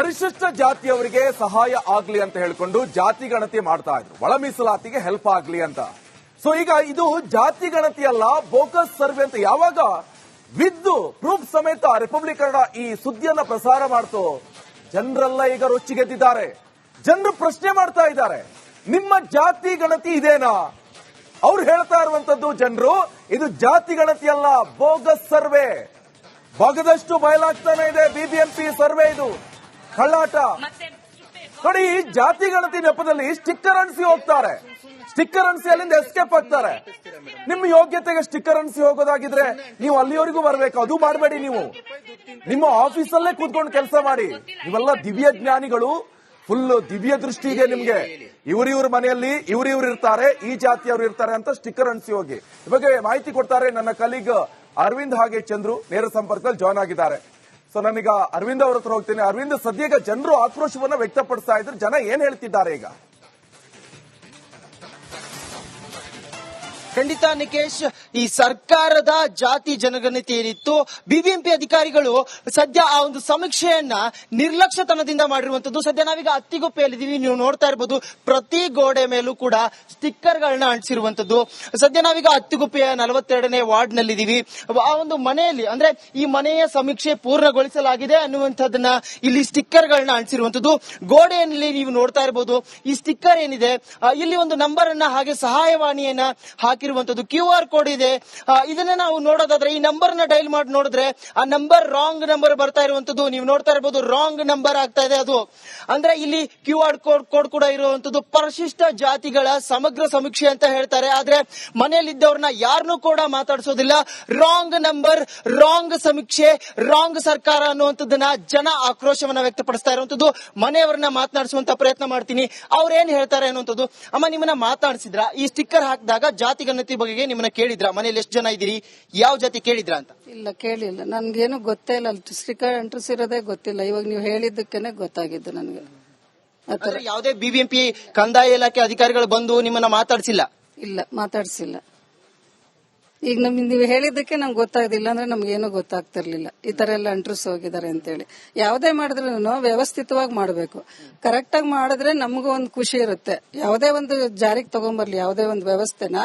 ಪರಿಶಿಷ್ಟ ಜಾತಿಯವರಿಗೆ ಸಹಾಯ ಆಗ್ಲಿ ಅಂತ ಹೇಳಿಕೊಂಡು ಜಾತಿ ಗಣತಿ ಮಾಡ್ತಾ ಇದ್ರು. ಒಳ ಮೀಸಲಾತಿಗೆ ಹೆಲ್ಪ್ ಆಗ್ಲಿ ಅಂತ. ಸೊ ಈಗ ಇದು ಜಾತಿ ಗಣತಿ ಅಲ್ಲ, ಬೋಗಸ್ ಸರ್ವೆ ಅಂತ ಯಾವಾಗ ವಿದ್ದು ಪ್ರೂಫ್ ಸಮೇತ ರಿಪಬ್ಲಿಕ್ ಕನ್ನಡ ಈ ಸುದ್ದಿಯನ್ನ ಪ್ರಸಾರ ಮಾಡ್ತು, ಜನರೆಲ್ಲ ಈಗ ರೊಚ್ಚಿಗೆದ್ದಿದ್ದಾರೆ. ಜನರು ಪ್ರಶ್ನೆ ಮಾಡ್ತಾ ಇದ್ದಾರೆ, ನಿಮ್ಮ ಜಾತಿ ಗಣತಿ ಇದೇನಾ? ಅವ್ರು ಹೇಳ್ತಾ ಇರುವಂತದ್ದು ಜನರು, ಇದು ಜಾತಿ ಗಣತಿ ಅಲ್ಲ, ಬೋಗಸ್ ಸರ್ವೆ. ಭಾಗದಷ್ಟು ಬಯಲಾಗ್ತಾನೆ ಇದೆ ಬಿಬಿಎಂಪಿ ಸರ್ವೆ, ಇದು ಕಳ್ಳಾಟ. ನೋಡಿ, ಈ ಜಾತಿ ಗಣತಿ ನೆಪದಲ್ಲಿ ಸ್ಟಿಕ್ಕರ್ ಅನ್ಸಿ ಹೋಗ್ತಾರೆ. ಸ್ಟಿಕ್ಕರ್ ಅನ್ಸಿ ಅಲ್ಲಿಂದ ಎಸ್ಕೇಪ್ ಆಗ್ತಾರೆ. ನಿಮ್ಮ ಯೋಗ್ಯತೆಗೆ ಸ್ಟಿಕ್ಕರ್ ಅನ್ಸಿ ಹೋಗೋದಾಗಿದ್ರೆ ನೀವು ಅಲ್ಲಿವರೆಗೂ ಬರಬೇಕು. ಅದು ಮಾಡಬೇಡಿ. ನೀವು ನಿಮ್ಮ ಆಫೀಸಲ್ಲೇ ಕೂತ್ಕೊಂಡು ಕೆಲಸ ಮಾಡಿ. ನೀವೆಲ್ಲ ದಿವ್ಯ ಜ್ಞಾನಿಗಳು, ಫುಲ್ ದಿವ್ಯ ದೃಷ್ಟಿ ಇದೆ ನಿಮ್ಗೆ. ಇವ್ರ ಮನೆಯಲ್ಲಿ ಇವ್ರು ಇರ್ತಾರೆ, ಈ ಜಾತಿಯವರು ಇರ್ತಾರೆ ಅಂತ ಸ್ಟಿಕ್ಕರ್ ಅನ್ಸಿ ಹೋಗಿ. ಈ ಬಗ್ಗೆ ಮಾಹಿತಿ ಕೊಡ್ತಾರೆ ನನ್ನ ಕಲೀಗ್ ಅರವಿಂದ್ ಹಾಗೆ ಚಂದ್ರು, ನೇರ ಸಂಪರ್ಕದಲ್ಲಿ ಜಾಯ್ನ್ ಆಗಿದ್ದಾರೆ. ಸೊ ನಾನೀಗ ಅರವಿಂದ್ ಅವ್ರ ಹತ್ರ ಹೋಗ್ತೇನೆ. ಅರವಿಂದ್, ಸದ್ಯಕ್ಕೆ ಜನರು ಆಕ್ರೋಶವನ್ನ ವ್ಯಕ್ತಪಡಿಸ್ತಾ ಇದ್ರು, ಜನ ಏನ್ ಹೇಳ್ತಿದ್ದಾರೆ ಈಗ? ಖಂಡಿತ ನಿಕೇಶ್, ಈ ಸರ್ಕಾರದ ಜಾತಿ ಜನಗಣತಿ ಏನಿತ್ತು, ಬಿಬಿಎಂಪಿ ಅಧಿಕಾರಿಗಳು ಸದ್ಯ ಆ ಒಂದು ಸಮೀಕ್ಷೆಯನ್ನ ನಿರ್ಲಕ್ಷ್ಯತನದಿಂದ ಮಾಡಿರುವಂತದ್ದು. ಸದ್ಯ ನಾವೀಗ ಅತ್ತಿಗುಪ್ಪೆಯಲ್ಲಿದ್ದೀವಿ. ನೀವು ನೋಡ್ತಾ ಇರಬಹುದು, ಪ್ರತಿ ಗೋಡೆ ಮೇಲೂ ಕೂಡ ಸ್ಟಿಕ್ಕರ್ ಗಳನ್ನ ಅಂಟಿಸಿರುವಂತದ್ದು. ಸದ್ಯ ನಾವೀಗ ಅತ್ತಿಗುಪ್ಪೆಯ 42ನೇ ವಾರ್ಡ್ ನಲ್ಲಿದ್ದೀವಿ. ಆ ಒಂದು ಮನೆಯಲ್ಲಿ, ಅಂದ್ರೆ ಈ ಮನೆಯ ಸಮೀಕ್ಷೆ ಪೂರ್ಣಗೊಳಿಸಲಾಗಿದೆ ಅನ್ನುವಂಥದ್ದನ್ನ ಇಲ್ಲಿ ಸ್ಟಿಕ್ಕರ್ ಗಳನ್ನ ಅಂಟಿಸಿರುವಂತದ್ದು. ಗೋಡೆಯಲ್ಲಿ ನೀವು ನೋಡ್ತಾ ಇರಬಹುದು, ಈ ಸ್ಟಿಕ್ಕರ್ ಏನಿದೆ, ಇಲ್ಲಿ ಒಂದು ನಂಬರ್ ಅನ್ನ ಹಾಗೆ ಸಹಾಯವಾಣಿಯನ್ನ ಹಾಕಿರುವಂತದ್ದು. QR ಕೋಡ್ ಇದೆ. ಇದನ್ನ ನಾವು ನೋಡೋದಾದ್ರೆ, ಈ ನಂಬರ್ ನ ಡೈಲ್ ಮಾಡಿ ನೋಡಿದ್ರೆ ಆ ನಂಬರ್ ರಾಂಗ್ ನಂಬರ್ ಬರ್ತಾ ಇರುವಂತದ್ದು. ನೀವು ನೋಡ್ತಾ ಇರಬಹುದು, ರಾಂಗ್ ನಂಬರ್ ಆಗ್ತಾ ಇದೆ. ಅದು ಅಂದ್ರೆ ಇಲ್ಲಿ QR ಕೋಡ್ ಕೂಡ ಇರುವಂತದ್ದು. ಪರಿಶಿಷ್ಟ ಜಾತಿಗಳ ಸಮಗ್ರ ಸಮೀಕ್ಷೆ ಅಂತ ಹೇಳ್ತಾರೆ, ಆದ್ರೆ ಮನೆಯಲ್ಲಿದ್ದವ್ರನ್ನ ಯಾರನ್ನೂ ಕೂಡ ಮಾತಾಡಿಸೋದಿಲ್ಲ. ರಾಂಗ್ ನಂಬರ್, ರಾಂಗ್ ಸಮೀಕ್ಷೆ, ರಾಂಗ್ ಸರ್ಕಾರ ಅನ್ನುವಂಥದ್ದನ್ನ ಜನ ಆಕ್ರೋಶವನ್ನ ವ್ಯಕ್ತಪಡಿಸ್ತಾ ಇರುವಂತದ್ದು. ಮನೆಯವರನ್ನ ಮಾತನಾಡಿಸುವಂತ ಪ್ರಯತ್ನ ಮಾಡ್ತೀನಿ, ಅವ್ರೇನ್ ಹೇಳ್ತಾರೆ ಅನ್ನುವಂಥದ್ದು. ಅಮ್ಮ, ನಿಮ್ಮನ್ನ ಮಾತಾಡಿಸಿದ್ರ? ಈ ಸ್ಟಿಕ್ಕರ್ ಹಾಕಿದಾಗ ಜಾತಿ ಗಣತಿ ಬಗ್ಗೆ ನಿಮ್ಮನ್ನ ಕೇಳಿದ್ರ? ಮನೇಲಿ ಎಷ್ಟು ಜನ ಇದ್ದೀರಿ, ಯಾವ ಜಾತಿ ಕೇಳಿದ್ರ ಅಂತ? ಇಲ್ಲ, ಕೇಳಿಲ್ಲ. ನನ್ಗೇನು ಗೊತ್ತೇ ಇಲ್ಲ. ಸ್ಟಿಕ್ಕರ್ ಅಂಟಿಸಿರೋದೇ ಗೊತ್ತಿಲ್ಲ. ಇವಾಗ ನೀವು ಹೇಳಿದ್ದಕ್ಕೇನೆ ಗೊತ್ತಾಗಿದ್ದು ನನಗೆ. ಯಾವುದೇ ಬಿಬಿಎಂಪಿ ಕಂದಾಯ ಇಲಾಖೆ ಅಧಿಕಾರಿಗಳು ಬಂದು ನಿಮ್ಮನ್ನ ಮಾತಾಡಿಸಿಲ್ಲ? ಇಲ್ಲ, ಮಾತಾಡ್ಸಿಲ್ಲ. ಈಗ ನೀವು ಹೇಳಿದ್ದಕ್ಕೆ ನಮ್ಗೆ ಗೊತ್ತಾಗದಿಲ್ಲ ಅಂದ್ರೆ ನಮ್ಗೇನು ಗೊತ್ತಾಗ್ತಿರ್ಲಿಲ್ಲ, ಈ ತರ ಎಲ್ಲ ಅಂಟ್ರಿಸ್ ಹೋಗಿದ್ದಾರೆ ಅಂತೇಳಿ. ಯಾವುದೇ ಮಾಡಿದ್ರು ವ್ಯವಸ್ಥಿತವಾಗಿ ಮಾಡಬೇಕು. ಕರೆಕ್ಟ್ ಆಗಿ ಮಾಡಿದ್ರೆ ನಮಗೂ ಒಂದು ಖುಷಿ ಇರುತ್ತೆ. ಯಾವುದೇ ಒಂದು ಜಾರಿಗೆ ತಗೊಂಡ್ಬರ್ಲಿ, ಯಾವುದೇ ಒಂದು ವ್ಯವಸ್ಥೆನ,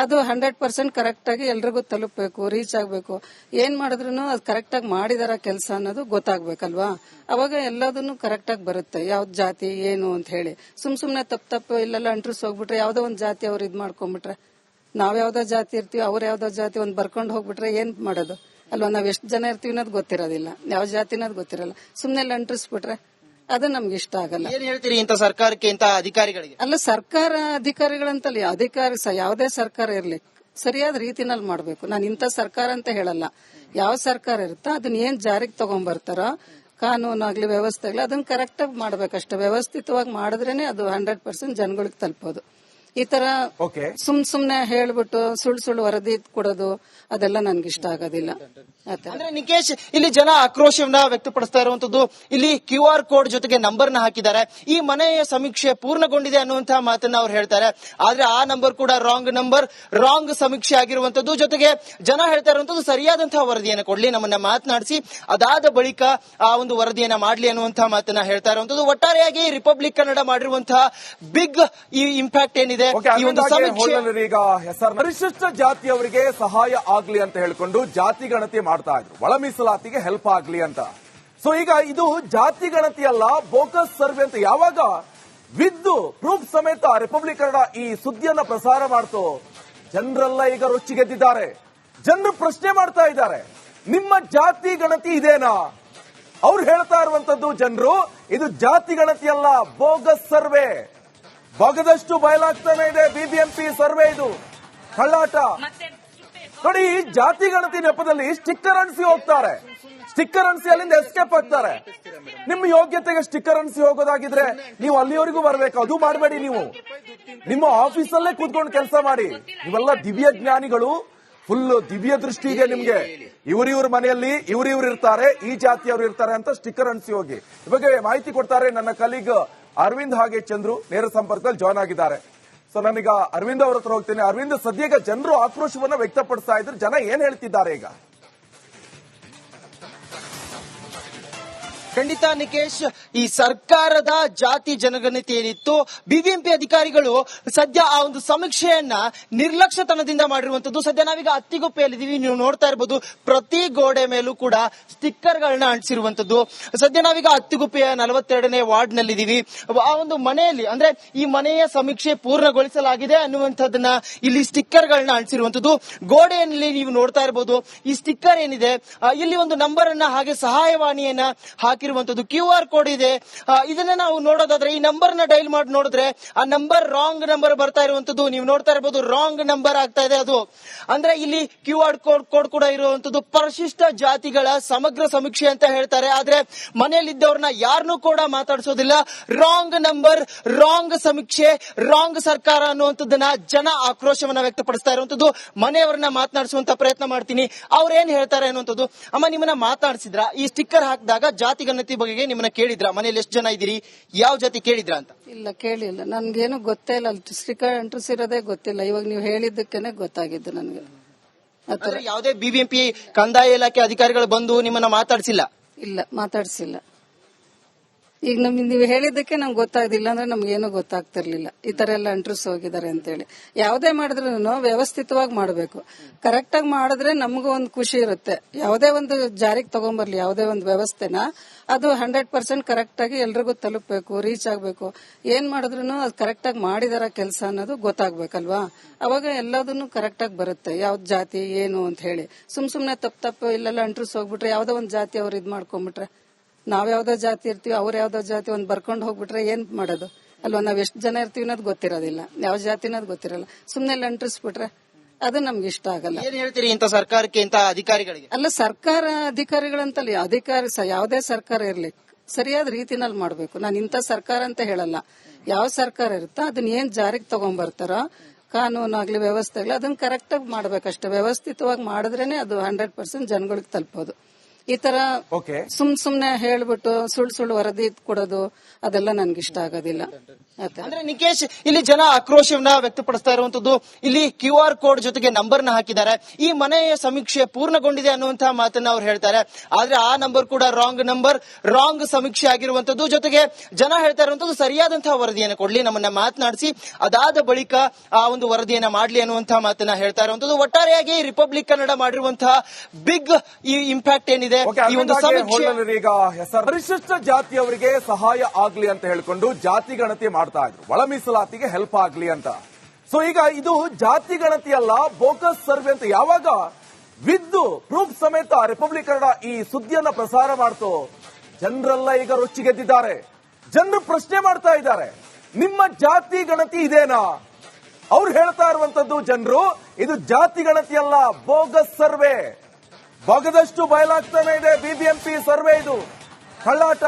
ಅದು 100% ಕರೆಕ್ಟ್ ಆಗಿ ಎಲ್ರಿಗೂ ತಲುಪಬೇಕು, ರೀಚ್ ಆಗ್ಬೇಕು. ಏನ್ ಮಾಡಿದ್ರು ಅದು ಕರೆಕ್ಟ್ ಆಗಿ ಮಾಡಿದಾರ ಕೆಲಸ ಅನ್ನೋದು ಗೊತ್ತಾಗ್ಬೇಕಲ್ವಾ? ಅವಾಗ ಎಲ್ಲದನ್ನು ಕರೆಕ್ಟ್ ಆಗಿ ಬರುತ್ತೆ, ಯಾವ್ದು ಜಾತಿ ಏನು ಅಂತ ಹೇಳಿ. ಸುಮ್ನೆ ತಪ್ಪು ಇಲ್ಲೆಲ್ಲ ಅಂಟ್ರಿಸ್ ಹೋಗ್ಬಿಟ್ರೆ, ಯಾವ್ದೋ ಒಂದು ಜಾತಿ ಅವ್ರು ಇದ್ ಮಾಡ್ಕೊಂಡ್ಬಿಟ್ರೆ, ನಾವ್ ಯಾವ್ದೋ ಜಾತಿ ಇರ್ತೀವಿ, ಅವ್ರ ಯಾವ್ದೋ ಜಾತಿ ಒಂದ್ ಬರ್ಕೊಂಡ್ ಹೋಗ್ಬಿಟ್ರೆ ಏನ್ ಮಾಡೋದು ಅಲ್ವಾ? ನಾವ್ ಎಷ್ಟು ಜನ ಇರ್ತೀವಿ ಅನ್ನೋದು ಗೊತ್ತಿರೋದಿಲ್ಲ, ಯಾವ ಜಾತಿ ಅನ್ನೋದು ಗೊತ್ತಿರಲ್ಲ. ಸುಮ್ನೆ ಅಂಟಿಸ್ಬಿಟ್ರೆ ಅದು ನಮ್ಗೆ ಇಷ್ಟ ಆಗಲ್ಲ. ಏನ್ ಹೇಳ್ತೀರಿ ಇಂತ ಸರ್ಕಾರಕ್ಕೆ, ಇಂತ ಅಧಿಕಾರಿಗಳಿಗೆ? ಅಲ್ಲ, ಸರ್ಕಾರ ಅಧಿಕಾರಿಗಳಂತಲ್ಲ, ಅಧಿಕಾರಿ ಯಾವುದೇ ಸರ್ಕಾರ ಇರ್ಲಿ ಸರಿಯಾದ ರೀತಿನಲ್ಲಿ ಮಾಡ್ಬೇಕು. ನಾನು ಇಂಥ ಸರ್ಕಾರ ಅಂತ ಹೇಳಲ್ಲ. ಯಾವ ಸರ್ಕಾರ ಇರುತ್ತೋ ಅದನ್ನ ಏನ್ ಜಾರಿಗೆ ತಗೊಂಡ್ಬರ್ತಾರೋ, ಕಾನೂನಾಗ್ಲಿ ವ್ಯವಸ್ಥೆ ಆಗ್ಲಿ, ಅದನ್ನ ಕರೆಕ್ಟ್ ಆಗಿ ಮಾಡ್ಬೇಕಷ್ಟೇ. ವ್ಯವಸ್ಥಿತವಾಗಿ ಮಾಡಿದ್ರೇನೆ ಅದು 100% ಜನಗಳಿಗೆ ತಲುಪೋದು. ಈ ತರ ಸುಮ್ನೆ ಹೇಳ್ಬಿಟ್ಟು ಸುಳ್ಳು ವರದಿ ಕೊಡೋದು ಅದೆಲ್ಲ ನನ್ಗೆ ಇಷ್ಟ ಆಗೋದಿಲ್ಲ. ಅಂದ್ರೆ ನಿಕೇಶ್, ಇಲ್ಲಿ ಜನ ಆಕ್ರೋಶವನ್ನ ವ್ಯಕ್ತಪಡಿಸ್ತಾ ಇರುವಂತದ್ದು. ಇಲ್ಲಿ QR ಕೋಡ್ ಜೊತೆಗೆ ನಂಬರ್ ನ ಹಾಕಿದ್ದಾರೆ. ಈ ಮನೆಯ ಸಮೀಕ್ಷೆ ಪೂರ್ಣಗೊಂಡಿದೆ ಅನ್ನುವಂತಹ ಮಾತನ್ನ ಅವ್ರು ಹೇಳ್ತಾರೆ, ಆದ್ರೆ ಆ ನಂಬರ್ ಕೂಡ ರಾಂಗ್ ನಂಬರ್, ರಾಂಗ್ ಸಮೀಕ್ಷೆ ಆಗಿರುವಂತದ್ದು. ಜೊತೆಗೆ ಜನ ಹೇಳ್ತಾ ಇರುವಂತದ್ದು, ಸರಿಯಾದಂತಹ ವರದಿಯನ್ನು ಕೊಡ್ಲಿ, ನಮ್ಮನ್ನ ಮಾತನಾಡಿಸಿ ಅದಾದ ಬಳಿಕ ಆ ಒಂದು ವರದಿಯನ್ನ ಮಾಡ್ಲಿ ಅನ್ನುವಂತಹ ಮಾತನ್ನ ಹೇಳ್ತಾ ಇರುವಂತದ್ದು. ಒಟ್ಟಾರೆಯಾಗಿ ರಿಪಬ್ಲಿಕ್ ಕನ್ನಡ ಮಾಡಿರುವಂತಹ ಬಿಗ್ ಈ ಇಂಪ್ಯಾಕ್ಟ್ ಏನಿದೆ, ಈಗ ಪರಿಶಿಷ್ಟ ಜಾತಿಯವರಿಗೆ ಸಹಾಯ ಆಗ್ಲಿ ಅಂತ ಹೇಳಿಕೊಂಡು ಜಾತಿ ಗಣತಿ ಮಾಡ್ತಾ ಇದ್ರು, ಒಳ ಮೀಸಲಾತಿಗೆ ಹೆಲ್ಪ್ ಆಗ್ಲಿ ಅಂತ. ಸೊ ಈಗ ಇದು ಜಾತಿ ಗಣತಿ ಅಲ್ಲ, ಬೋಗಸ್ ಸರ್ವೆ ಅಂತ ಯಾವಾಗ ವಿದ್ದು ಪ್ರೂಫ್ ಸಮೇತ ರಿಪಬ್ಲಿಕ್ ಕನ್ನಡ ಈ ಸುದ್ದಿಯನ್ನ ಪ್ರಸಾರ ಮಾಡ್ತು, ಜನರೆಲ್ಲ ಈಗ ರೊಚ್ಚಿಗೆದ್ದಿದ್ದಾರೆ. ಜನರು ಪ್ರಶ್ನೆ ಮಾಡ್ತಾ ಇದ್ದಾರೆ, ನಿಮ್ಮ ಜಾತಿ ಗಣತಿ ಇದೇನಾ? ಅವ್ರು ಹೇಳ್ತಾ ಇರುವಂತದ್ದು ಜನರು, ಇದು ಜಾತಿ ಗಣತಿ ಅಲ್ಲ, ಬೋಗಸ್ ಸರ್ವೆ. ಭಾಗದಷ್ಟು ಬಯಲಾಗ್ತಾನೆ ಇದೆ ಬಿಬಿಎಂಪಿ ಸರ್ವೆ, ಇದು ಕಳ್ಳಾಟ. ನೋಡಿ, ಈ ಜಾತಿ ಗಣತಿ ನೆಪದಲ್ಲಿ ಸ್ಟಿಕ್ಕರ್ ಅನ್ಸಿ ಹೋಗ್ತಾರೆ. ಸ್ಟಿಕ್ಕರ್ ಅನ್ಸಿ ಅಲ್ಲಿಂದ ಎಸ್ಕೇಪ್ ಆಗ್ತಾರೆ. ನಿಮ್ಮ ಯೋಗ್ಯತೆಗೆ ಸ್ಟಿಕ್ಕರ್ ಅನ್ಸಿ ಹೋಗೋದಾಗಿದ್ರೆ ನೀವು ಅಲ್ಲಿವರೆಗೂ ಬರಬೇಕು. ಅದು ಮಾಡಬೇಡಿ. ನೀವು ನಿಮ್ಮ ಆಫೀಸಲ್ಲೇ ಕೂತ್ಕೊಂಡು ಕೆಲಸ ಮಾಡಿ. ನೀವೆಲ್ಲ ದಿವ್ಯ ಜ್ಞಾನಿಗಳು, ಫುಲ್ ದಿವ್ಯ ದೃಷ್ಟಿ ಇದೆ ನಿಮ್ಗೆ. ಇವ್ರ ಮನೆಯಲ್ಲಿ ಇವ್ರು ಇರ್ತಾರೆ, ಈ ಜಾತಿಯವರು ಇರ್ತಾರೆ ಅಂತ ಸ್ಟಿಕ್ಕರ್ ಅನ್ಸಿ ಹೋಗಿ. ಈ ಬಗ್ಗೆ ಮಾಹಿತಿ ಕೊಡ್ತಾರೆ ನನ್ನ ಕಲೀಗ್ ಅರವಿಂದ್ ಹಾಗೆ ಚಂದ್ರು, ನೇರ ಸಂಪರ್ಕದಲ್ಲಿ ಜಾಯ್ನ್ ಆಗಿದ್ದಾರೆ. ಸೊ ನಾನೀಗ ಅರವಿಂದ್ ಅವ್ರ ಹತ್ರ ಹೋಗ್ತೇನೆ. ಅರವಿಂದ್, ಸದ್ಯಕ್ಕೆ ಜನರು ಆಕ್ರೋಶವನ್ನ ವ್ಯಕ್ತಪಡಿಸ್ತಾ ಇದ್ರು, ಜನ ಏನ್ ಹೇಳ್ತಿದ್ದಾರೆ ಈಗ? ಖಂಡಿತ ನಿಕೇಶ್, ಈ ಸರ್ಕಾರದ ಜಾತಿ ಜನಗಣತಿ ಏನಿತ್ತು ಬಿಬಿಎಂಪಿ ಅಧಿಕಾರಿಗಳು ಸದ್ಯ ಆ ಒಂದು ಸಮೀಕ್ಷೆಯನ್ನ ನಿರ್ಲಕ್ಷ್ಯತನದಿಂದ ಮಾಡಿರುವಂತದ್ದು. ಸದ್ಯ ನಾವೀಗ ಅತ್ತಿಗುಪ್ಪೆಯಲ್ಲಿದ್ದೀವಿ, ನೀವು ನೋಡ್ತಾ ಇರಬಹುದು ಪ್ರತಿ ಗೋಡೆ ಮೇಲೂ ಕೂಡ ಸ್ಟಿಕ್ಕರ್ ಗಳನ್ನ ಅಂಟಿಸಿರುವಂತದ್ದು. ಸದ್ಯ ನಾವೀಗ ಅತ್ತಿಗುಪ್ಪೆಯ 42ನೇ ವಾರ್ಡ್ ನಲ್ಲಿದ್ದೀವಿ. ಆ ಒಂದು ಮನೆಯಲ್ಲಿ ಅಂದ್ರೆ ಈ ಮನೆಯ ಸಮೀಕ್ಷೆ ಪೂರ್ಣಗೊಳಿಸಲಾಗಿದೆ ಅನ್ನುವಂಥದ್ದನ್ನ ಇಲ್ಲಿ ಸ್ಟಿಕ್ಕರ್ ಗಳನ್ನ ಅಂಟಿಸಿರುವಂತದ್ದು. ಗೋಡೆಯಲ್ಲಿ ನೀವು ನೋಡ್ತಾ ಇರಬಹುದು ಈ ಸ್ಟಿಕ್ಕರ್ ಏನಿದೆ, ಇಲ್ಲಿ ಒಂದು ನಂಬರ್ ಅನ್ನ ಹಾಗೆ ಸಹಾಯವಾಣಿಯನ್ನ ಹಾಕಿರುವಂತದ್ದು, QR ಕೋಡ್ ಇದೆ. ಇದನ್ನ ನಾವು ನೋಡೋದಾದ್ರೆ ಈ ನಂಬರ್ ನ ಡೈಲ್ ಮಾಡಿ ನೋಡಿದ್ರೆ ಆ ನಂಬರ್ ರಾಂಗ್ ನಂಬರ್ ಬರ್ತಾ ಇರುವಂತದ್ದು ನೀವು ನೋಡ್ತಾ ಇರಬಹುದು. ರಾಂಗ್ ನಂಬರ್ ಆಗ್ತಾ ಇದೆ. ಅದು ಅಂದ್ರೆ ಇಲ್ಲಿ QR ಕೋಡ್ ಕೂಡ ಇರುವಂತದ್ದು. ಪರಿಶಿಷ್ಟ ಜಾತಿಗಳ ಸಮಗ್ರ ಸಮೀಕ್ಷೆ ಅಂತ ಹೇಳ್ತಾರೆ, ಆದ್ರೆ ಮನೆಯಲ್ಲಿದ್ದವ್ರನ್ನ ಯಾರನ್ನೂ ಕೂಡ ಮಾತಾಡಿಸೋದಿಲ್ಲ. ರಾಂಗ್ ನಂಬರ್, ರಾಂಗ್ ಸಮೀಕ್ಷೆ, ರಾಂಗ್ ಸರ್ಕಾರ ಅನ್ನುವಂಥದ್ದನ್ನ ಜನ ಆಕ್ರೋಶವನ್ನ ವ್ಯಕ್ತಪಡಿಸ್ತಾ ಇರುವಂತದ್ದು. ಮನೆಯವರನ್ನ ಮಾತನಾಡಿಸುವಂತ ಪ್ರಯತ್ನ ಮಾಡ್ತೀನಿ, ಅವ್ರೇನ್ ಹೇಳ್ತಾರೆ ಅನ್ನುವಂಥದ್ದು. ಅಮ್ಮ, ನಿಮ್ಮನ್ನ ಮಾತನಾಡಿಸಿದ್ರ ಈ ಸ್ಟಿಕ್ಕರ್ ಹಾಕಿದಾಗ ಜಾತಿ ಗಣತಿ ಬಗ್ಗೆ ನಿಮ್ಮನ್ನ ಕೇಳಿದ್ರ? ಮನೇಲಿ ಎಷ್ಟು ಜನ ಇದ್ದೀರಿ, ಯಾವ ಜಾತಿ ಕೇಳಿದ್ರ ಅಂತ? ಇಲ್ಲ, ಕೇಳಿಲ್ಲ. ನನ್ಗೇನು ಗೊತ್ತೇ ಇಲ್ಲ. ಸ್ಟಿಕ್ಕರ್ ಅಂಟಿಸಿರೋದೇ ಗೊತ್ತಿಲ್ಲ. ಇವಾಗ ನೀವು ಹೇಳಿದ್ದಕ್ಕೇನೆ ಗೊತ್ತಾಗಿದ್ದು ನನಗೆ. ಯಾವುದೇ ಬಿಬಿಎಂಪಿ ಕಂದಾಯ ಇಲಾಖೆ ಅಧಿಕಾರಿಗಳು ಬಂದು ನಿಮ್ಮನ್ನ ಮಾತಾಡಿಸಿಲ್ಲ? ಇಲ್ಲ, ಮಾತಾಡ್ಸಿಲ್ಲ. ಈಗ ನೀವು ಹೇಳಿದ್ದಕ್ಕೆ ನಮ್ಗೆ ಗೊತ್ತಾಗ್ದಿಲ್ಲ ಅಂದ್ರೆ ನಮ್ಗೇನು ಗೊತ್ತಾಗ್ತಿರ್ಲಿಲ್ಲ ಈ ತರ ಎಲ್ಲ ಅಂಟ್ರಿಸ್ ಹೋಗಿದ್ದಾರೆ ಅಂತೇಳಿ. ಯಾವುದೇ ಮಾಡಿದ್ರು ವ್ಯವಸ್ಥಿತವಾಗಿ ಮಾಡಬೇಕು. ಕರೆಕ್ಟ್ ಆಗಿ ಮಾಡಿದ್ರೆ ನಮಗೂ ಒಂದು ಖುಷಿ ಇರುತ್ತೆ. ಯಾವುದೇ ಒಂದು ಜಾರಿಗೆ ತಗೊಂಡ್ಬರ್ಲಿ, ಯಾವುದೇ ಒಂದು ವ್ಯವಸ್ಥೆನ ಅದು 100% ಕರೆಕ್ಟ್ ಆಗಿ ಎಲ್ರಿಗೂ ತಲುಪಬೇಕು, ರೀಚ್ ಆಗ್ಬೇಕು. ಏನ್ ಮಾಡಿದ್ರು ಅದು ಕರೆಕ್ಟ್ ಆಗಿ ಮಾಡಿದಾರ ಕೆಲಸ ಅನ್ನೋದು ಗೊತ್ತಾಗ್ಬೇಕಲ್ವಾ. ಅವಾಗ ಎಲ್ಲದನ್ನು ಕರೆಕ್ಟ್ ಆಗಿ ಬರುತ್ತೆ, ಯಾವ್ದು ಜಾತಿ ಏನು ಅಂತ ಹೇಳಿ. ಸುಮ್ನೆ ತಪ್ಪು ಇಲ್ಲೆಲ್ಲ ಅಂಟ್ರಿಸ್ ಹೋಗ್ಬಿಟ್ರೆ ಯಾವ್ದೋ ಒಂದು ಜಾತಿ ಅವ್ರು ಇದ್ ಮಾಡ್ಕೊಂಡ್ಬಿಟ್ರೆ, ನಾವ್ ಯಾವ್ದೋ ಜಾತಿ ಇರ್ತೀವಿ, ಅವ್ರ ಯಾವ್ದೋ ಜಾತಿ ಒಂದ್ ಬರ್ಕೊಂಡ್ ಹೋಗ್ಬಿಟ್ರೆ ಏನ್ ಮಾಡೋದು ಅಲ್ವಾ. ನಾವ್ ಎಷ್ಟು ಜನ ಇರ್ತೀವಿ ಅನ್ನೋದು ಗೊತ್ತಿರೋದಿಲ್ಲ, ಯಾವ ಜಾತಿ ಅನ್ನೋದು ಗೊತ್ತಿರಲ್ಲ. ಸುಮ್ನೆ ಅಂಟ್ರಿಸ್ಬಿಟ್ರೆ ಅದು ನಮ್ಗೆ ಇಷ್ಟ ಆಗಲ್ಲ. ಏನ್ ಹೇಳ್ತೀರಿ ಇಂಥ ಸರ್ಕಾರಕ್ಕೆ, ಇಂಥ ಅಧಿಕಾರಿಗಳಿಗೆ? ಅಲ್ಲ, ಸರ್ಕಾರ ಅಧಿಕಾರಿಗಳಂತಲ್ಲ, ಅಧಿಕಾರಿ ಯಾವುದೇ ಸರ್ಕಾರ ಇರ್ಲಿ ಸರಿಯಾದ ರೀತಿನಲ್ಲಿ ಮಾಡ್ಬೇಕು. ನಾನು ಇಂಥ ಸರ್ಕಾರ ಅಂತ ಹೇಳಲ್ಲ. ಯಾವ ಸರ್ಕಾರ ಇರುತ್ತೋ ಅದನ್ನ ಏನ್ ಜಾರಿಗೆ ತಗೊಂಡ್ಬರ್ತಾರೋ, ಕಾನೂನು ಆಗ್ಲಿ ವ್ಯವಸ್ಥೆ ಆಗ್ಲಿ, ಅದನ್ನ ಕರೆಕ್ಟ್ ಆಗಿ ಮಾಡ್ಬೇಕಷ್ಟೇ. ವ್ಯವಸ್ಥಿತವಾಗಿ ಮಾಡಿದ್ರೇನೆ ಅದು 100% ಜನಗಳಿಗೆ ತಲುಪೋದು. ಈ ತರ ಸುಮ್ನೆ ಹೇಳ್ಬಿಟ್ಟು ಸುಳ್ಳು ವರದಿ ಕೊಡೋದು ಅದೆಲ್ಲ ನನ್ಗೆ ಇಷ್ಟ ಆಗೋದಿಲ್ಲ. ಅಂದ್ರೆ ನಿಕೇಶ್, ಇಲ್ಲಿ ಜನ ಆಕ್ರೋಶವನ್ನ ವ್ಯಕ್ತಪಡಿಸ್ತಾ ಇರುವಂತದ್ದು. ಇಲ್ಲಿ QR ಕೋಡ್ ಜೊತೆಗೆ ನಂಬರ್ ನ ಹಾಕಿದ್ದಾರೆ. ಈ ಮನೆಯ ಸಮೀಕ್ಷೆ ಪೂರ್ಣಗೊಂಡಿದೆ ಅನ್ನುವಂತಹ ಮಾತನ್ನ ಅವ್ರು ಹೇಳ್ತಾರೆ, ಆದ್ರೆ ಆ ನಂಬರ್ ಕೂಡ ರಾಂಗ್ ನಂಬರ್, ರಾಂಗ್ ಸಮೀಕ್ಷೆ ಆಗಿರುವಂತದ್ದು. ಜೊತೆಗೆ ಜನ ಹೇಳ್ತಾ ಇರುವಂತದ್ದು ಸರಿಯಾದಂತಹ ವರದಿಯನ್ನು ಕೊಡ್ಲಿ, ನಮ್ಮನ್ನ ಮಾತನಾಡಿಸಿ ಅದಾದ ಬಳಿಕ ಆ ಒಂದು ವರದಿಯನ್ನ ಮಾಡ್ಲಿ ಅನ್ನುವಂತಹ ಮಾತನ್ನ ಹೇಳ್ತಾ ಇರುವಂತದ್ದು. ಒಟ್ಟಾರೆಯಾಗಿ ರಿಪಬ್ಲಿಕ್ ಕನ್ನಡ ಮಾಡಿರುವಂತಹ ಬಿಗ್ ಈ ಇಂಪ್ಯಾಕ್ಟ್ ಏನಿದೆ ಈ ಒಂದು ಸಮೀಕ್ಷೆ. ಈಗ ಪರಿಶಿಷ್ಟ ಜಾತಿಯವರಿಗೆ ಸಹಾಯ ಆಗ್ಲಿ ಅಂತ ಹೇಳ್ಕೊಂಡು ಜಾತಿ ಗಣತಿ ಮಾಡ್ತಾ ಇದ್ರು, ಒಳ ಮೀಸಲಾತಿಗೆ ಹೆಲ್ಪ್ ಆಗ್ಲಿ ಅಂತ. ಸೊ ಈಗ ಇದು ಜಾತಿ ಗಣತಿ ಅಲ್ಲ, ಬೋಕಸ್ ಸರ್ವೆ ಅಂತ ಯಾವಾಗ ವಿದ್ ಪ್ರೂಫ್ ಸಮೇತ ರಿಪಬ್ಲಿಕ್ ಕನ್ನಡ ಈ ಸುದ್ದಿಯನ್ನ ಪ್ರಸಾರ ಮಾಡ್ತು, ಜನರೆಲ್ಲ ಈಗ ರೊಚ್ಚಿಗೆದ್ದಿದ್ದಾರೆ. ಜನರು ಪ್ರಶ್ನೆ ಮಾಡ್ತಾ ಇದ್ದಾರೆ, ನಿಮ್ಮ ಜಾತಿ ಗಣತಿ ಇದೇನಾ? ಅವ್ರು ಹೇಳ್ತಾ ಇರುವಂತದ್ದು ಜನರು, ಇದು ಜಾತಿ ಗಣತಿ ಅಲ್ಲ, ಬೋಗಸ್ ಸರ್ವೆ. ಬಗದಷ್ಟು ಬಯಲಾಗ್ತಾನೆ ಇದೆ ಬಿಬಿಎಂಪಿ ಸರ್ವೆ, ಇದು ಕಳ್ಳಾಟ.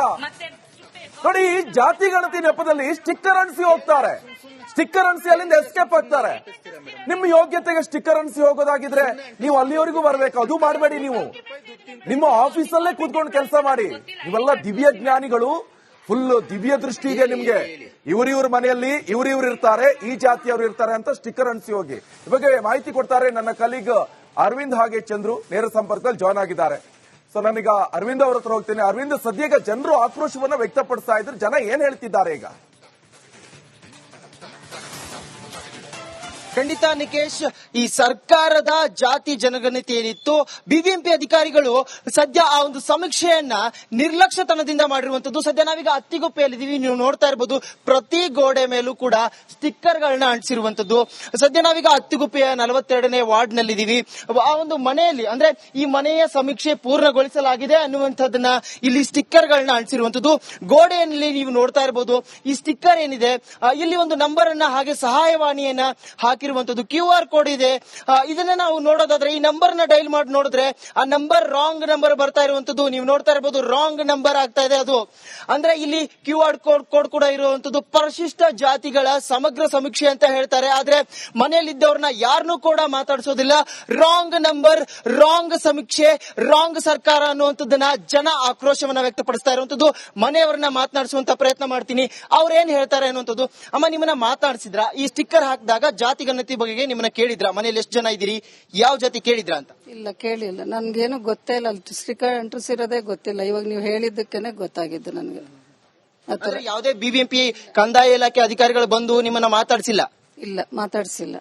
ನೋಡಿ, ಈ ಜಾತಿ ಗಣತಿ ನೆಪದಲ್ಲಿ ಸ್ಟಿಕ್ಕರ್ ಅಣಿಸಿ ಹೋಗ್ತಾರೆ. ಸ್ಟಿಕ್ಕರ್ ಅಣಿಸಿ ಅಲ್ಲಿಂದ ಎಸ್ಕೇಪ್ ಆಗ್ತಾರೆ. ನಿಮ್ಮ ಯೋಗ್ಯತೆಗೆ ಸ್ಟಿಕ್ಕರ್ ಅಣಿಸಿ ಹೋಗೋದಾಗಿದ್ರೆ ನೀವು ಅಲ್ಲಿವರೆಗೂ ಬರಬೇಕು. ಅದು ಮಾಡಬೇಡಿ. ನೀವು ನಿಮ್ಮ ಆಫೀಸಲ್ಲೇ ಕೂತ್ಕೊಂಡು ಕೆಲಸ ಮಾಡಿ. ನೀವೆಲ್ಲ ದಿವ್ಯ ಜ್ಞಾನಿಗಳು, ಫುಲ್ ದಿವ್ಯ ದೃಷ್ಟಿ ಇದೆ ನಿಮ್ಗೆ. ಇವ್ರ ಮನೆಯಲ್ಲಿ ಇವ್ರು ಇರ್ತಾರೆ, ಈ ಜಾತಿಯವರು ಇರ್ತಾರೆ ಅಂತ ಸ್ಟಿಕ್ಕರ್ ಅಣಿಸಿ ಹೋಗಿ. ಈ ಬಗ್ಗೆ ಮಾಹಿತಿ ಕೊಡ್ತಾರೆ ನನ್ನ ಕಲೀಗ್ ಅರವಿಂದ್ ಹಾಗೆ ಚಂದ್ರು, ನೇರ ಸಂಪರ್ಕದಲ್ಲಿ ಜಾಯ್ನ್ ಆಗಿದ್ದಾರೆ. ಸೊ ನಾನೀಗ ಅರವಿಂದ್ ಅವ್ರ ಹತ್ರ ಹೋಗ್ತೇನೆ. ಅರವಿಂದ್, ಸದ್ಯಕ್ಕೆ ಜನರು ಆಕ್ರೋಶವನ್ನ ವ್ಯಕ್ತಪಡಿಸ್ತಾ ಇದ್ರು, ಜನ ಏನ್ ಹೇಳ್ತಿದ್ದಾರೆ ಈಗ? ಖಂಡಿತ ನಿಕೇಶ್, ಈ ಸರ್ಕಾರದ ಜಾತಿ ಜನಗಣತಿ ಏನಿತ್ತು ಬಿಬಿಎಂಪಿ ಅಧಿಕಾರಿಗಳು ಸದ್ಯ ಆ ಒಂದು ಸಮೀಕ್ಷೆಯನ್ನ ನಿರ್ಲಕ್ಷ್ಯತನದಿಂದ ಮಾಡಿರುವಂತದ್ದು. ಸದ್ಯ ನಾವೀಗ ಅತ್ತಿಗುಪ್ಪೆಯಲ್ಲಿದ್ದೀವಿ, ನೀವು ನೋಡ್ತಾ ಇರಬಹುದು ಪ್ರತಿ ಗೋಡೆ ಮೇಲೂ ಕೂಡ ಸ್ಟಿಕ್ಕರ್ ಗಳನ್ನ ಅಂಟಿಸಿರುವಂತದ್ದು. ಸದ್ಯ ನಾವೀಗ ಅತ್ತಿಗುಪ್ಪೆಯ 42ನೇ ವಾರ್ಡ್ ನಲ್ಲಿದ್ದೀವಿ. ಆ ಒಂದು ಮನೆಯಲ್ಲಿ ಅಂದ್ರೆ ಈ ಮನೆಯ ಸಮೀಕ್ಷೆ ಪೂರ್ಣಗೊಳಿಸಲಾಗಿದೆ ಅನ್ನುವಂಥದ್ದನ್ನ ಇಲ್ಲಿ ಸ್ಟಿಕ್ಕರ್ ಗಳನ್ನ ಅಂಟಿಸಿರುವಂತದ್ದು. ಗೋಡೆಯಲ್ಲಿ ನೀವು ನೋಡ್ತಾ ಇರಬಹುದು ಈ ಸ್ಟಿಕ್ಕರ್ ಏನಿದೆ, ಇಲ್ಲಿ ಒಂದು ನಂಬರ್ ಅನ್ನ ಹಾಗೆ ಸಹಾಯವಾಣಿಯನ್ನ ಹಾಕಿ QR ಕೋಡ್ ಇದೆ. ಇದನ್ನ ನಾವು ನೋಡೋದಾದ್ರೆ ಈ ನಂಬರ್ ನ ಡೈಲ್ ಮಾಡಿ ನೋಡಿದ್ರೆ ಆ ನಂಬರ್ ರಾಂಗ್ ನಂಬರ್ ಬರ್ತಾ ಇರುವಂತದ್ದು ನೀವು ನೋಡ್ತಾ ಇರಬಹುದು. ರಾಂಗ್ ನಂಬರ್ ಆಗ್ತಾ ಇದೆ. ಅದು ಅಂದ್ರೆ ಇಲ್ಲಿ QR ಕೋಡ್ ಕೂಡ ಇರುವಂತದ್ದು. ಪರಿಶಿಷ್ಟ ಜಾತಿಗಳ ಸಮಗ್ರ ಸಮೀಕ್ಷೆ ಅಂತ ಹೇಳ್ತಾರೆ, ಆದ್ರೆ ಮನೆಯಲ್ಲಿದ್ದವ್ರನ್ನ ಯಾರನ್ನೂ ಕೂಡ ಮಾತಾಡಿಸೋದಿಲ್ಲ. ರಾಂಗ್ ನಂಬರ್, ರಾಂಗ್ ಸಮೀಕ್ಷೆ, ರಾಂಗ್ ಸರ್ಕಾರ ಅನ್ನುವಂಥದ್ದನ್ನ ಜನ ಆಕ್ರೋಶವನ್ನ ವ್ಯಕ್ತಪಡಿಸ್ತಾ ಇರುವಂತದ್ದು. ಮನೆಯವರನ್ನ ಮಾತನಾಡಿಸುವಂತ ಪ್ರಯತ್ನ ಮಾಡ್ತೀನಿ, ಅವ್ರೇನ್ ಹೇಳ್ತಾರೆ ಅನ್ನುವಂಥದ್ದು. ಅಮ್ಮ, ನಿಮ್ಮನ್ನ ಮಾತನಾಡಿಸಿದ್ರ ಈ ಸ್ಟಿಕ್ಕರ್ ಹಾಕಿದಾಗ ಜಾತಿ ಗಣತಿ ಬಗ್ಗೆ ನಿಮ್ಮನ್ನ ಕೇಳಿದ್ರ? ಮನೇಲಿ ಎಷ್ಟು ಜನ ಇದ್ದೀರಿ, ಯಾವ ಜಾತಿ ಕೇಳಿದ್ರ ಅಂತ? ಇಲ್ಲ, ಕೇಳಿಲ್ಲ. ನನ್ಗೇನು ಗೊತ್ತೇ ಇಲ್ಲ. ಸ್ಟಿಕ್ಕರ್ ಅಂಟಿಸಿರೋದೇ ಗೊತ್ತಿಲ್ಲ. ಇವಾಗ ನೀವು ಹೇಳಿದ್ದಕ್ಕೇನೆ ಗೊತ್ತಾಗಿದ್ದು ನನಗೆ. ಆದ್ರೆ ಯಾವುದೇ ಬಿಬಿಎಂಪಿ ಕಂದಾಯ ಇಲಾಖೆ ಅಧಿಕಾರಿಗಳು ಬಂದು ನಿಮ್ಮನ್ನ ಮಾತಾಡ್ಸಿಲ್ಲ? ಇಲ್ಲ, ಮಾತಾಡ್ಸಿಲ್ಲ.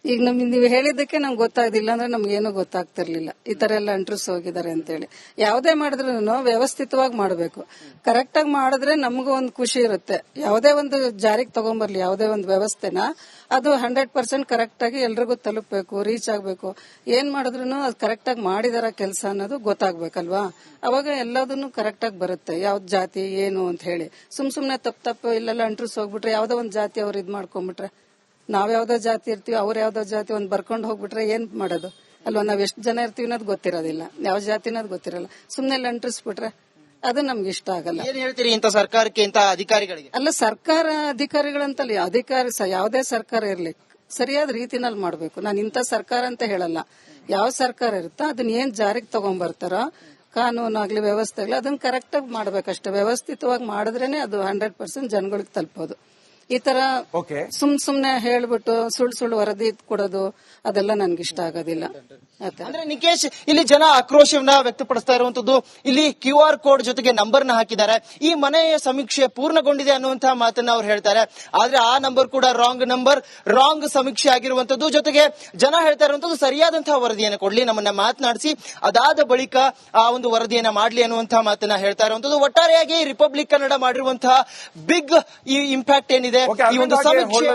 ಈಗ ನೀವು ಹೇಳಿದ್ದಕ್ಕೆ ನಮ್ಗೆ ಗೊತ್ತಾಗ್ದಿಲ್ಲ ಅಂದ್ರೆ ನಮ್ಗೇನು ಗೊತ್ತಾಗ್ತಿರ್ಲಿಲ್ಲ ಈ ತರ ಎಲ್ಲ ಇಂಟ್ರೆಸ್ ಹೋಗಿದ್ದಾರೆ ಅಂತೇಳಿ. ಯಾವುದೇ ಮಾಡಿದ್ರು ವ್ಯವಸ್ಥಿತವಾಗಿ ಮಾಡಬೇಕು. ಕರೆಕ್ಟ್ ಆಗಿ ಮಾಡಿದ್ರೆ ನಮಗೂ ಒಂದು ಖುಷಿ ಇರುತ್ತೆ. ಯಾವುದೇ ಒಂದು ಜಾರಿಗೆ ತಗೊಂಡ್ಬರ್ಲಿ, ಯಾವುದೇ ಒಂದು ವ್ಯವಸ್ಥೆನ ಅದು 100% ಕರೆಕ್ಟ್ ಆಗಿ ಎಲ್ರಿಗೂ ತಲುಪಬೇಕು, ರೀಚ್ ಆಗ್ಬೇಕು. ಏನ್ ಮಾಡಿದ್ರು ಅದು ಕರೆಕ್ಟ್ ಆಗಿ ಮಾಡಿದಾರ ಕೆಲಸ ಅನ್ನೋದು ಗೊತ್ತಾಗ್ಬೇಕಲ್ವಾ. ಅವಾಗ ಎಲ್ಲದನ್ನು ಕರೆಕ್ಟ್ ಆಗಿ ಬರುತ್ತೆ. ಯಾವ್ದು ಜಾತಿ ಏನು ಅಂತ ಹೇಳಿ ಸುಮ್ನೆ ತಪ್ಪು ಇಲ್ಲೆಲ್ಲ ಇಂಟ್ರೆಸ್ ಹೋಗ್ಬಿಟ್ರೆ ಯಾವ್ದೋ ಒಂದು ಜಾತಿ ಅವ್ರು ಇದ್ ಮಾಡ್ಕೊಂಡ್ಬಿಟ್ರೆ, ನಾವ್ ಯಾವ್ದೋ ಜಾತಿ ಇರ್ತೀವಿ, ಅವ್ರ ಯಾವ್ದೋ ಜಾತಿ ಒಂದ್ ಬರ್ಕೊಂಡ್ ಹೋಗ್ಬಿಟ್ರೆ ಏನ್ ಮಾಡೋದು ಅಲ್ವಾ. ನಾವ್ ಎಷ್ಟು ಜನ ಇರ್ತೀವಿ ಅನ್ನೋದು ಗೊತ್ತಿರೋದಿಲ್ಲ, ಯಾವ ಜಾತಿ ಅನ್ನೋದು ಗೊತ್ತಿರಲ್ಲ. ಸುಮ್ನೆ ಲಂಟ್ರಿಸ್ಬಿಟ್ರೆ ಅದು ನಮ್ಗೆ ಇಷ್ಟ ಆಗಲ್ಲ. ಏನ್ ಹೇಳ್ತೀರಿ ಇಂಥ ಸರ್ಕಾರಕ್ಕೆ, ಇಂಥ ಅಧಿಕಾರಿಗಳಿಗೆ? ಅಲ್ಲ, ಸರ್ಕಾರ ಅಧಿಕಾರಿಗಳಂತಲ್ಲ, ಅಧಿಕಾರಿ ಯಾವುದೇ ಸರ್ಕಾರ ಇರ್ಲಿ ಸರಿಯಾದ ರೀತಿನಲ್ಲಿ ಮಾಡ್ಬೇಕು. ನಾನು ಇಂಥ ಸರ್ಕಾರ ಅಂತ ಹೇಳಲ್ಲ. ಯಾವ ಸರ್ಕಾರ ಇರುತ್ತೋ ಅದನ್ನ ಏನ್ ಜಾರಿಗೆ ತಗೊಂಡ್ಬರ್ತಾರೋ ಕಾನೂನಾಗ್ಲಿ ವ್ಯವಸ್ಥೆ ಆಗ್ಲಿ ಅದನ್ನ ಕರೆಕ್ಟ್ ಆಗಿ ಮಾಡ್ಬೇಕಷ್ಟೇ. ವ್ಯವಸ್ಥಿತವಾಗಿ ಮಾಡಿದ್ರೇನೆ ಅದು 100% ಜನಗಳಿಗೆ ತಲುಪೋದು. ಈ ತರ ಸುಮ್ನೆ ಹೇಳ್ಬಿಟ್ಟು ಸುಳ್ಳು ವರದಿ ಕೊಡೋದು ಅದೆಲ್ಲ ನನ್ಗೆ ಇಷ್ಟ ಆಗೋದಿಲ್ಲ. ಅಂದ್ರೆ ನಿಕೇಶ್, ಇಲ್ಲಿ ಜನ ಆಕ್ರೋಶವನ್ನ ವ್ಯಕ್ತಪಡಿಸ್ತಾ ಇರುವಂತದ್ದು. ಇಲ್ಲಿ QR ಕೋಡ್ ಜೊತೆಗೆ ನಂಬರ್ ನ ಹಾಕಿದ್ದಾರೆ. ಈ ಮನೆಯ ಸಮೀಕ್ಷೆ ಪೂರ್ಣಗೊಂಡಿದೆ ಅನ್ನುವಂತಹ ಮಾತನ್ನ ಅವ್ರು ಹೇಳ್ತಾರೆ. ಆದ್ರೆ ಆ ನಂಬರ್ ಕೂಡ ರಾಂಗ್ ಸಮೀಕ್ಷೆ ಆಗಿರುವಂತದ್ದು. ಜೊತೆಗೆ ಜನ ಹೇಳ್ತಾ ಇರುವಂತದ್ದು ಸರಿಯಾದಂತಹ ವರದಿಯನ್ನು ಕೊಡ್ಲಿ, ನಮ್ಮನ್ನ ಮಾತನಾಡಿಸಿ ಅದಾದ ಬಳಿಕ ಆ ಒಂದು ವರದಿಯನ್ನ ಮಾಡ್ಲಿ ಅನ್ನುವಂತಹ ಮಾತನ್ನ ಹೇಳ್ತಾ ಇರುವಂತದ್ದು. ಒಟ್ಟಾರೆಯಾಗಿ ರಿಪಬ್ಲಿಕ್ ಕನ್ನಡ ಮಾಡಿರುವಂತಹ ಬಿಗ್ ಈ ಇಂಪ್ಯಾಕ್ಟ್ ಏನಿದೆ, ಈ ಒಂದು ಸಮೀಕ್ಷೆ